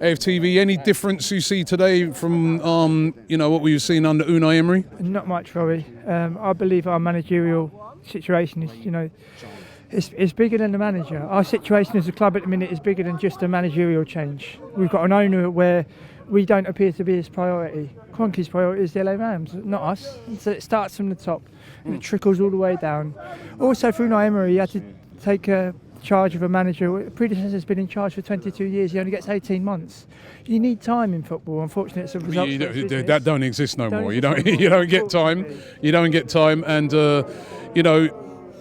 AFTV. Any difference you see today from what we've seen under Unai Emery? Not much, Robbie. I believe our managerial situation is, it's bigger than the manager. Our situation as a club at the minute is bigger than just a managerial change. We've got an owner where we don't appear to be his priority. Kroenke's priority is the LA Rams, not us. So it starts from the top and it trickles all the way down. Also, for Unai Emery, he had to take charge of a manager. A predecessor's been in charge for 22 years. He only gets 18 months. You need time in football. Unfortunately, it's a result. That don't exist no more. You don't get time. You don't get time, and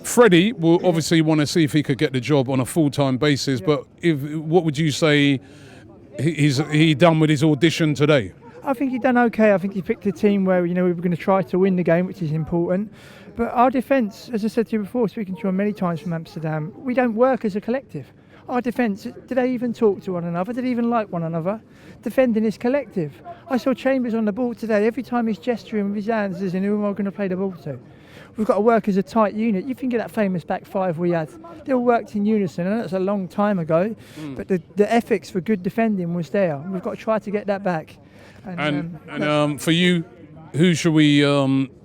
Freddie will obviously want to see if he could get the job on a full-time basis. Yeah. But what would you say he done with his audition today? I think he done okay. I think he picked a team where we were going to try to win the game, which is important. But our defence, as I said to you before, speaking to you many times from Amsterdam, we don't work as a collective. Our defence, did they even talk to one another? Did they even like one another? Defending is collective. I saw Chambers on the ball today. Every time he's gesturing with his hands, as in who am I going to play the ball to? We've got to work as a tight unit. You think of that famous back five we had. They all worked in unison. I know that's a long time ago, but the ethics for good defending was there. We've got to try to get that back. And for you, who should we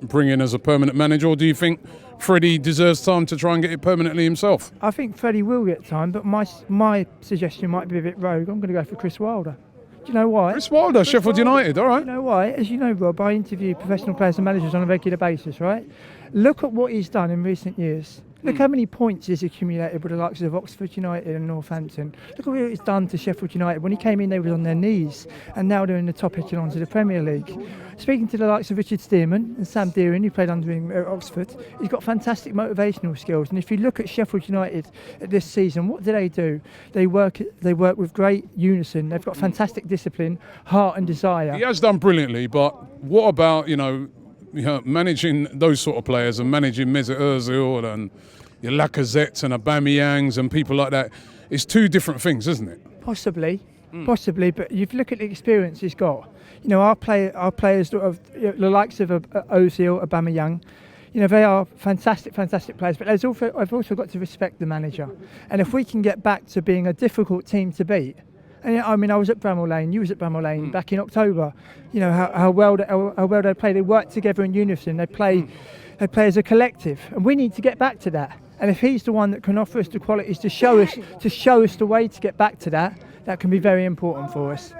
bring in as a permanent manager, or do you think Freddie deserves time to try and get it permanently himself? I think Freddie will get time, but my suggestion might be a bit rogue. I'm going to go for Chris Wilder. Do you know why? Chris Wilder, Sheffield United, all right. Do you know why? As you know, Rob, I interview professional players and managers on a regular basis, right? Look at what he's done in recent years. Look how many points he's accumulated with the likes of Oxford United and Northampton. Look at what he's done to Sheffield United. When he came in, they were on their knees, and now they're in the top echelons of the Premier League. Speaking to the likes of Richard Stearman and Sam Deering, who played under him at Oxford, he's got fantastic motivational skills. And if you look at Sheffield United this season, what do? They work with great unison. They've got fantastic discipline, heart and desire. He has done brilliantly, but what about managing those sort of players and managing Mesut Ozil and your Lacazettes and Aubameyangs and people like that? It's two different things, isn't it? Possibly, but you look at the experience he's got. Our players, the likes of Ozil, Aubameyang, they are fantastic players. But I've also got to respect the manager. And if we can get back to being a difficult team to beat, and I was at Bramall Lane, you was at Bramall Lane back in October. How well they play. They work together in unison. They play as a collective, and we need to get back to that. And if he's the one that can offer us the qualities to show us the way to get back to that, that can be very important for us.